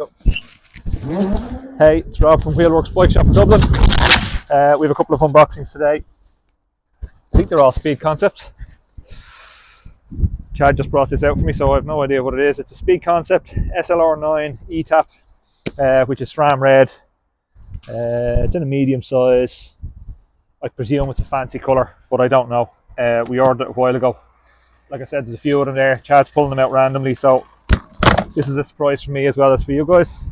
Go. Hey, it's Rob from Wheelworx Bike Shop in Dublin. We have a couple of unboxings today. I think they're all Speed Concepts. Chad just brought this out for me, so I have no idea what it is. It's a Speed Concept SLR9 eTap, which is SRAM red. It's in a medium size. I presume it's a fancy colour, but I don't know. We ordered it a while ago. Like I said, there's a few of them there. Chad's pulling them out randomly, so this is a surprise for me as well as for you guys.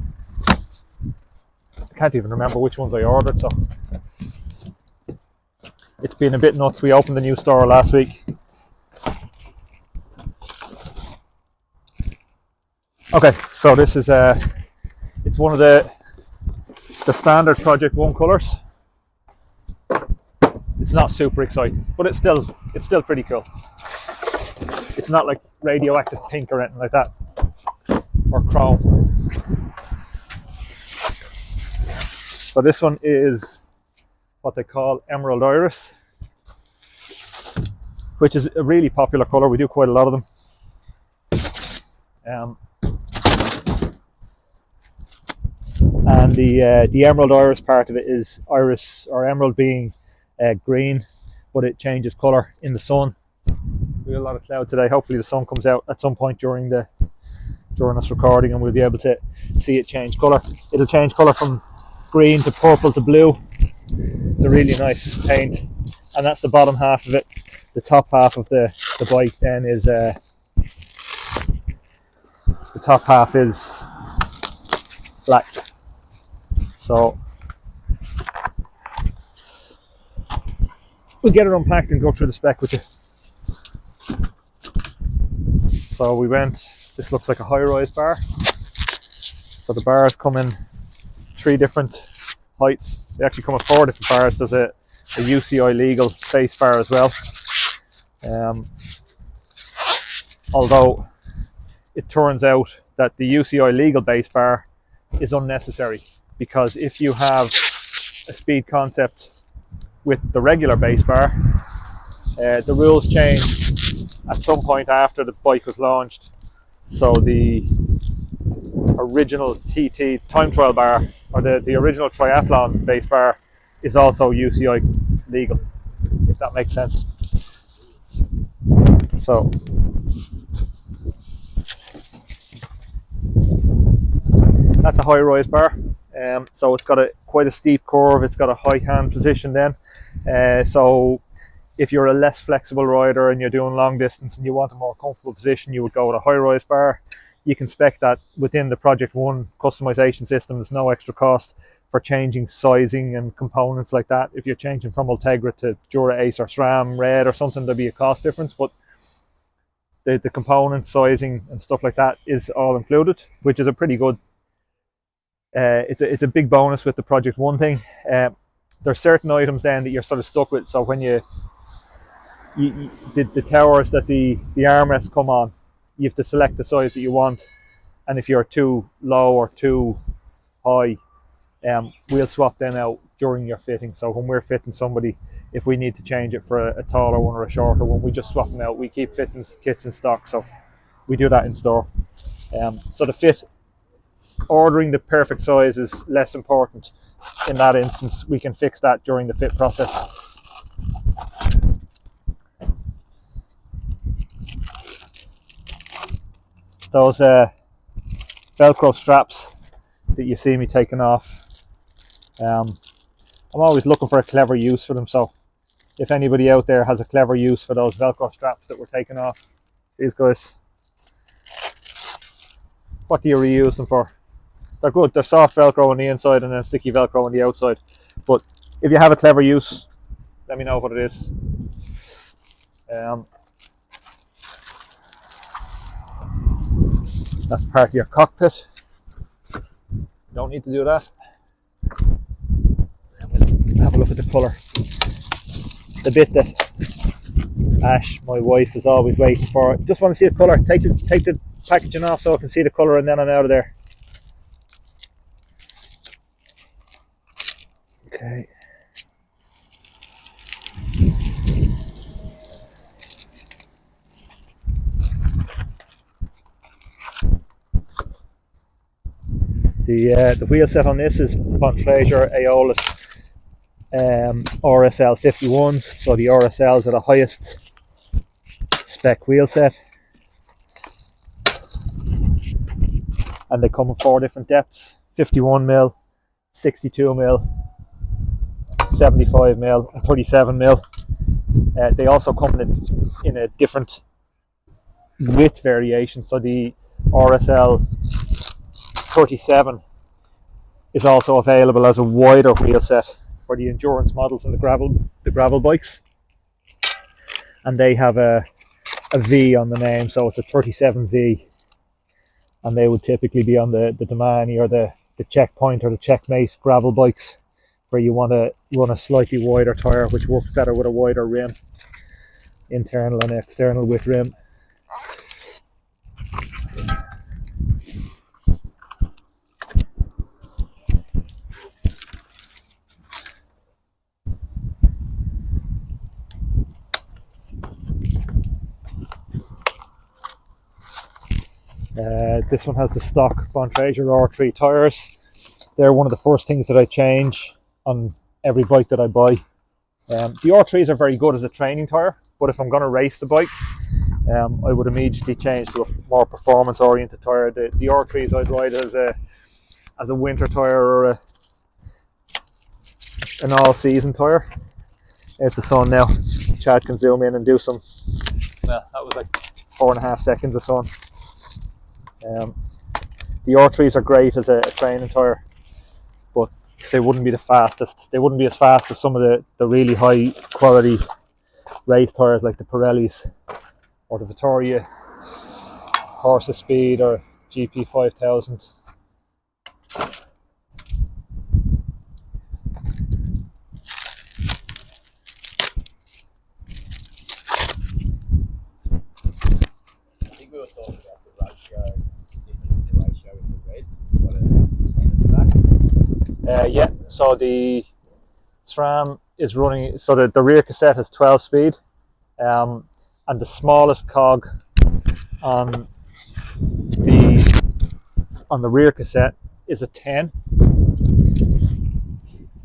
I can't even remember which ones I ordered, so it's been a bit nuts. We opened the new store last week. Okay, so this is it's one of the standard Project 1 colours. It's not super exciting, but it's still pretty cool. It's not like radioactive pink or anything like that, or chrome. So this one is what they call Emerald Iris, which is a really popular colour. We do quite a lot of them. And the Emerald Iris part of it is iris or emerald being green, but it changes colour in the sun. We have a lot of cloud today. Hopefully the sun comes out at some point during us recording, and we'll be able to see it change colour. It'll change colour from green to purple to blue. It's a really nice paint, and that's the bottom half of it. The top half of the bike then is the top half is black. So we'll get it unpacked and go through the spec with you. So we went, this looks like a high-rise bar. So the bars come in 3 different heights. They actually come with 4 different bars. There's a UCI legal base bar as well. Although it turns out that the UCI legal base bar is unnecessary, because if you have a Speed Concept with the regular base bar, the rules changed at some point after the bike was launched. So the original TT time trial bar, or the original triathlon base bar, is also UCI legal, if that makes sense. So that's a high-rise bar. So it's got quite a steep curve. It's got a high hand position then. So if you're a less flexible rider and you're doing long distance and you want a more comfortable position, you would go with a high-rise bar. You can spec that within the Project 1 customization system. There's no extra cost for changing sizing and components like that. If you're changing from Ultegra to Dura Ace or SRAM Red or something, there'll be a cost difference, but the component sizing and stuff like that is all included, which is a pretty good, it's a big bonus with the Project 1 thing. There's certain items then that you're sort of stuck with. So when the towers that the armrests come on, you have to select the size that you want, and if you're too low or too high, we'll swap them out during your fitting. So when we're fitting somebody, if we need to change it for a taller one or a shorter one, we just swap them out. We keep fitting kits in stock, so we do that in store. So the fit, ordering the perfect size is less important in that instance. We can fix that during the fit process. Those Velcro straps that you see me taking off, I'm always looking for a clever use for them. So if anybody out there has a clever use for those Velcro straps that we're taking off, these guys, what do you reuse them for? They're good. They're soft Velcro on the inside and then sticky Velcro on the outside. But if you have a clever use, let me know what it is. That's part of your cockpit. Don't need to do that. We'll have a look at the colour. The bit that Ash, my wife, is always waiting for. Just want to see the colour. Take the packaging off so I can see the colour, and then I'm out of there. Okay. The wheel set on this is Bontrager Aeolus RSL 51s, so the RSLs are the highest spec wheel set, and they come in 4 different depths: 51mm, 62mm, 75mm and 37mm. They also come in a different width variation, so the RSL 37 is also available as a wider wheel set for the endurance models and the gravel bikes, and they have a V on the name, so it's a 37V, and they would typically be on the Domani or the Checkpoint or the Checkmate gravel bikes, where you want to run a slightly wider tyre, which works better with a wider rim, internal and external width rim. This one has the stock Bontrager R3 tyres. They're one of the first things that I change on every bike that I buy. The R3s are very good as a training tyre, but if I'm going to race the bike, I would immediately change to a more performance oriented tyre. The R3s I'd ride as a winter tyre or an all season tyre. There's the sun now. Chad can zoom in and do some, well, that was like 4.5 seconds of sun. The R3s are great as a training tyre, but they wouldn't be the fastest. They wouldn't be as fast as some of the really high quality race tyres like the Pirellis or the Vittoria Horse of Speed or GP 5000. I think we were talking about the ratio, the difference in the ratio with the red. What a 10 at the back. Yeah, so the SRAM is running, so the rear cassette has 12 speed, and the smallest cog on the rear cassette is a 10.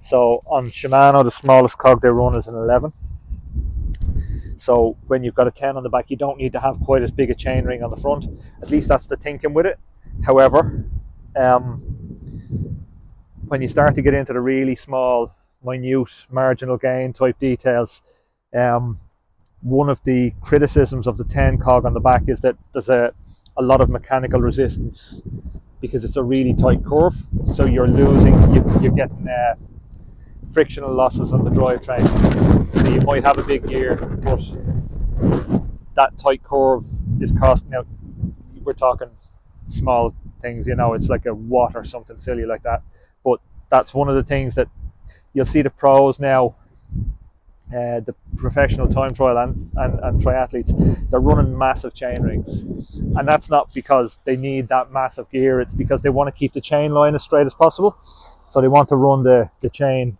So on Shimano, the smallest cog they run is an 11. So when you've got a 10 on the back, you don't need to have quite as big a chainring on the front. At least that's the thinking with it. However, when you start to get into the really small, minute, marginal gain type details, one of the criticisms of the 10 cog on the back is that there's a lot of mechanical resistance because it's a really tight curve. So you're getting frictional losses on the drivetrain. So you might have a big gear, but that tight curve is costing. Now we're talking small things, it's like a watt or something silly like that. But that's one of the things that you'll see the pros now, the professional time trial and triathletes, they're running massive chain rings, and that's not because they need that massive gear. It's because they want to keep the chain line as straight as possible. So they want to run the chain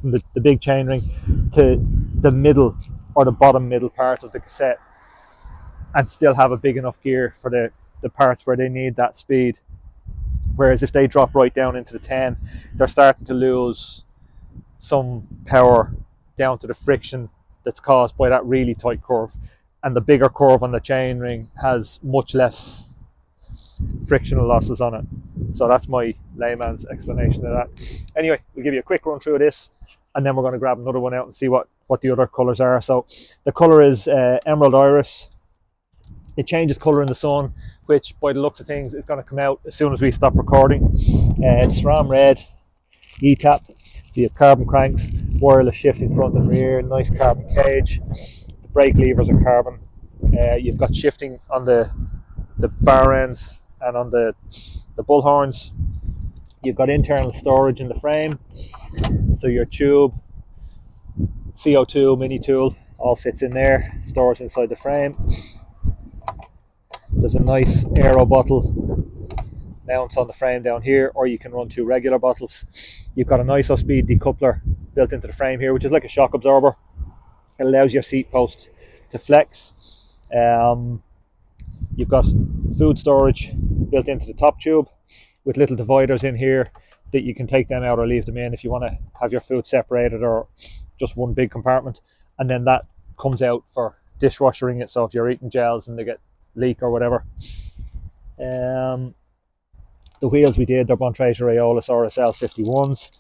from the big chain ring to the middle or the bottom middle part of the cassette and still have a big enough gear for the parts where they need that speed. Whereas if they drop right down into the 10, they're starting to lose some power down to the friction that's caused by that really tight curve, and the bigger curve on the chain ring has much less frictional losses on it. So that's my layman's explanation of that. Anyway, we'll give you a quick run through this, and then we're going to grab another one out and see what the other colours are. So the colour is Emerald Iris. It changes colour in the sun, which by the looks of things is going to come out as soon as we stop recording. It's SLR9 eTap. So you have carbon cranks, wireless shifting front and rear, nice carbon cage. The brake levers are carbon. You've got shifting on the bar ends and on the bull horns. You've got internal storage in the frame. So your tube, CO2, mini tool, all fits in there, stores inside the frame. There's a nice aero bottle mounts on the frame down here, or you can run 2 regular bottles. You've got an ISO-speed decoupler built into the frame here, which is like a shock absorber. It allows your seat post to flex. You've got food storage built into the top tube, with little dividers in here that you can take them out or leave them in if you want to have your food separated or just one big compartment. And then that comes out for dishwashering it, so if you're eating gels and they get leak or whatever. The wheels we did, they're Bontrager Aeolus RSL 51s.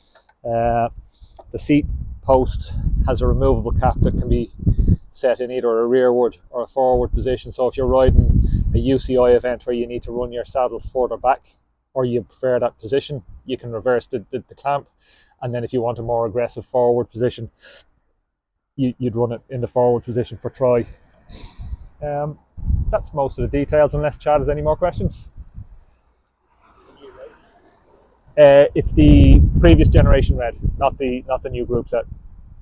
The seat post has a removable cap that can be set in either a rearward or a forward position. So if you're riding a UCI event where you need to run your saddle further back, or you prefer that position, you can reverse the clamp. And then if you want a more aggressive forward position, you'd run it in the forward position for try. That's most of the details, unless Chad has any more questions. It's the previous generation red, not the new group set.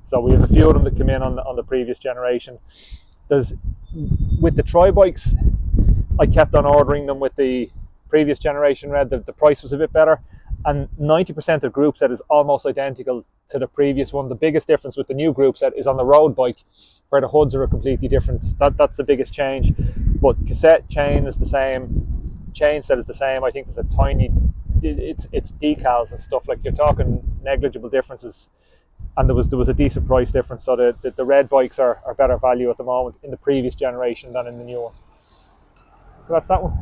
So we have a few of them that come in on the previous generation. With the tri bikes, I kept on ordering them with the previous generation red. The price was a bit better, and 90% of group set is almost identical to the previous one. The biggest difference with the new group set is on the road bike, where the hoods are completely different. That's the biggest change. But cassette chain is the same, chain set is the same. I think there's a tiny, it's decals and stuff, like you're talking negligible differences. And there was a decent price difference. So the red bikes are better value at the moment in the previous generation than in the new one. So that's that one.